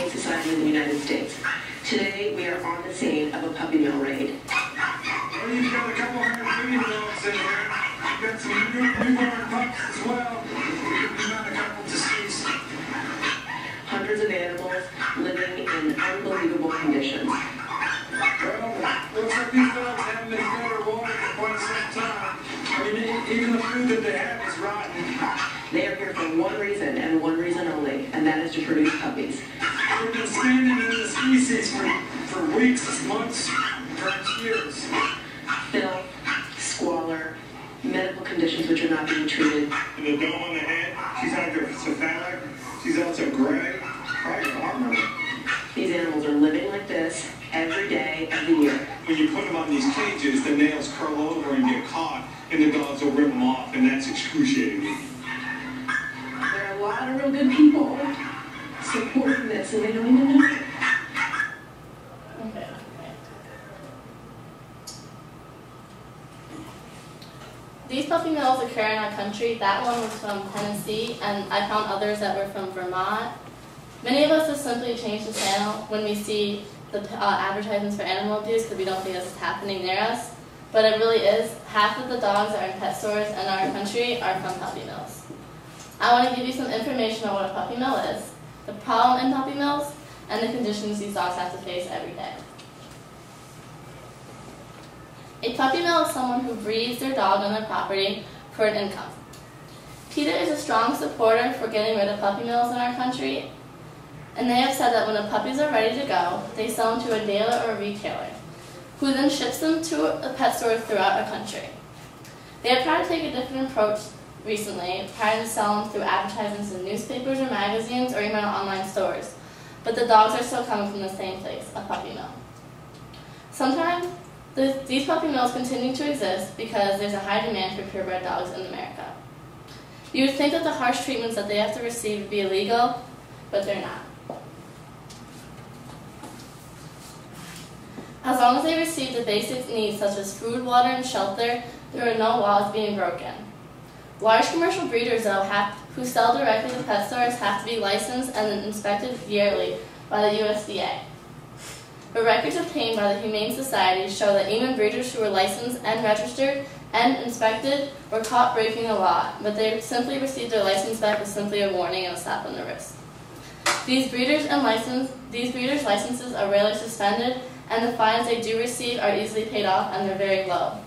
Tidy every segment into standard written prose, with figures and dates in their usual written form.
Humane Society in the United States. Today, we are on the scene of a puppy mill raid. Well, you've got a couple hundred breeding dogs in here. You've got some newborn pups as well. You've got a couple deceased. Hundreds of animals living in unbelievable conditions. Well, looks like these dogs haven't been fed or watered for quite some time. I mean, even the food that they have is rotten. They are here for one reason and one reason only, and that is to produce puppies. They've been standing in the species for weeks, months, perhaps years. Filth, squalor, medical conditions which are not being treated. And the dome on the head, she's hydrocephalic, she's also gray, probably armor. These animals are living like this every day of the year. When you put them on these cages, the nails curl over and get caught, and the dogs will rip them off, and that's excruciating. There are a lot of real good people supporting this, and they don't even know it. Okay. These puppy mills occur in our country. That one was from Tennessee, and I found others that were from Vermont. Many of us just simply change the channel when we see the advertisements for animal abuse because we don't think this is happening near us. But it really is. Half of the dogs that are in pet stores in our country are from puppy mills. I want to give you some information on what a puppy mill is, the problem in puppy mills, and the conditions these dogs have to face every day. A puppy mill is someone who breeds their dog on their property for an income. PETA is a strong supporter for getting rid of puppy mills in our country, and they have said that when the puppies are ready to go, they sell them to a dealer or a retailer, who then ships them to a pet store throughout our country. They have tried to take a different approach recently, trying to sell them through advertisements in newspapers or magazines or even online stores, but the dogs are still coming from the same place, a puppy mill. Sometimes these puppy mills continue to exist because there's a high demand for purebred dogs in America. You would think that the harsh treatments that they have to receive would be illegal, but they're not. As long as they receive the basic needs such as food, water, and shelter, there are no laws being broken. Large commercial breeders, though, who sell directly to pet stores have to be licensed and inspected yearly by the USDA. But records obtained by the Humane Society show that even breeders who were licensed and registered and inspected were caught breaking the law, but they simply received their license back with simply a warning and a slap on the wrist. These breeders' licenses are rarely suspended, and the fines they do receive are easily paid off, and they're very low.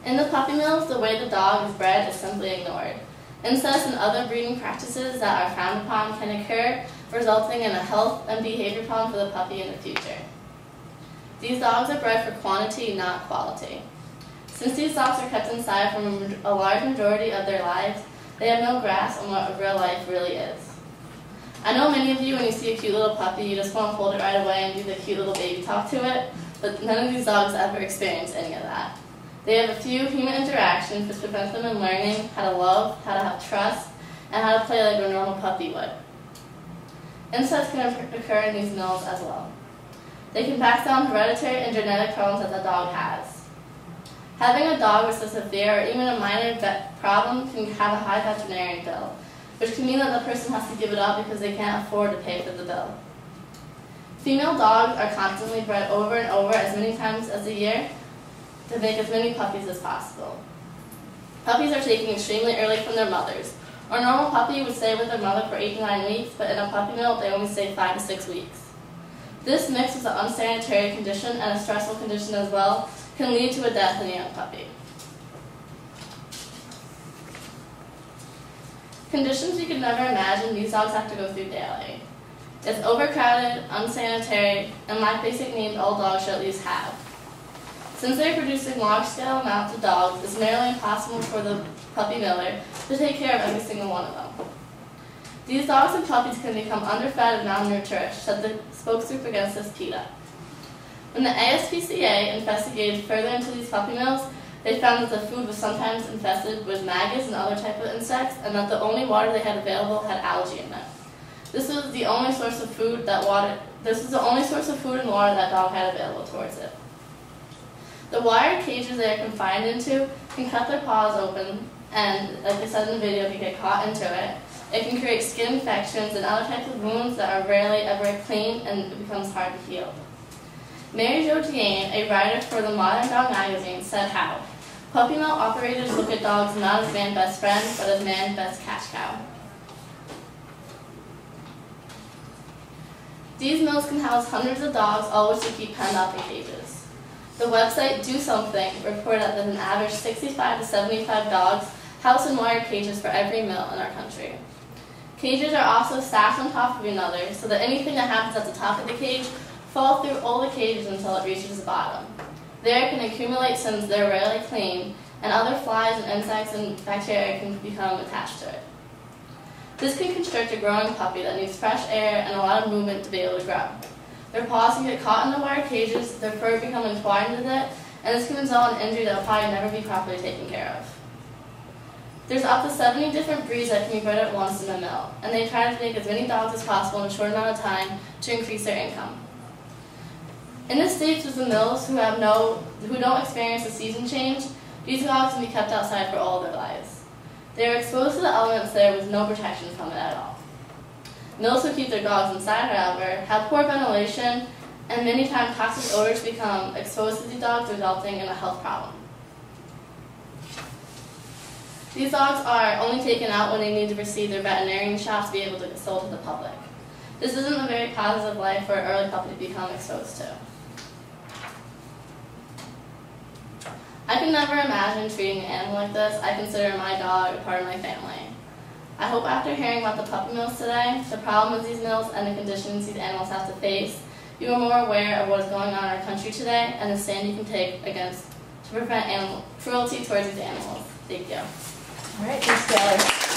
In the puppy mills, the way the dog is bred is simply ignored. Incest and other breeding practices that are frowned upon can occur, resulting in a health and behavior problem for the puppy in the future. These dogs are bred for quantity, not quality. Since these dogs are kept inside for a large majority of their lives, they have no grasp on what real life really is. I know many of you, when you see a cute little puppy, you just want to hold it right away and do the cute little baby talk to it, but none of these dogs ever experience any of that. They have a few human interactions which prevent them in learning how to love, how to have trust, and how to play like a normal puppy would. Incest can occur in these mills as well. They can pass down hereditary and genetic problems that the dog has. Having a dog with a severe or even a minor problem can have a high veterinarian bill, which can mean that the person has to give it up because they can't afford to pay for the bill. Female dogs are constantly bred over and over as many times as a year to make as many puppies as possible. Puppies are taken extremely early from their mothers. A normal puppy would stay with their mother for 8 to 9 weeks, but in a puppy mill they only stay 5 to 6 weeks. This mix with an unsanitary condition and a stressful condition as well can lead to a death in a young puppy. Conditions you could never imagine these dogs have to go through daily. It's overcrowded, unsanitary, and lack basic needs all dogs should at least have. Since they are producing large-scale amounts of dogs, it's nearly impossible for the puppy miller to take care of every single one of them. These dogs and puppies can become underfed and malnourished, said the spokesgroup against this PETA. When the ASPCA investigated further into these puppy mills, they found that the food was sometimes infested with maggots and other types of insects, and that the only water they had available had algae in it. This was the only source of food and water that dog had available towards it. The wire cages they are confined into can cut their paws open, and like I said in the video, if you get caught into it, It can create skin infections and other types of wounds that are rarely ever clean, and it becomes hard to heal. Mary Jo Diane, a writer for the Modern Dog magazine, said how puppy mill operators look at dogs not as man's best friend, but as man's best cash cow. These mills can house hundreds of dogs, all which they keep penned up in cages. The website Do Something reported that there's an average 65 to 75 dogs housed in wire cages for every mill in our country. Cages are also stacked on top of another, so that anything that happens at the top of the cage falls through all the cages until it reaches the bottom. There it can accumulate since they're rarely clean, and other flies and insects and bacteria can become attached to it. This can constrict a growing puppy that needs fresh air and a lot of movement to be able to grow. Their paws can get caught in the wire cages, their fur become entwined with it, and this can result in injury that will probably never be properly taken care of. There's up to 70 different breeds that can be bred at once in the mill, and they try to make as many dogs as possible in a short amount of time to increase their income. In the states with the mills who don't experience a season change, these dogs can be kept outside for all their lives. They are exposed to the elements there with no protection from it at all. Mills who keep their dogs inside, however, have poor ventilation, and many times toxic odors become exposed to these dogs, resulting in a health problem. These dogs are only taken out when they need to receive their veterinarian shots to be able to get sold to the public. This isn't a very positive life for an early puppy to become exposed to. I can never imagine treating an animal like this. I consider my dog a part of my family. I hope after hearing about the puppy mills today, the problem with these mills, and the conditions these animals have to face, you are more aware of what is going on in our country today and the stand you can take to prevent animal cruelty towards these animals. Thank you. All right, thanks, Taylor.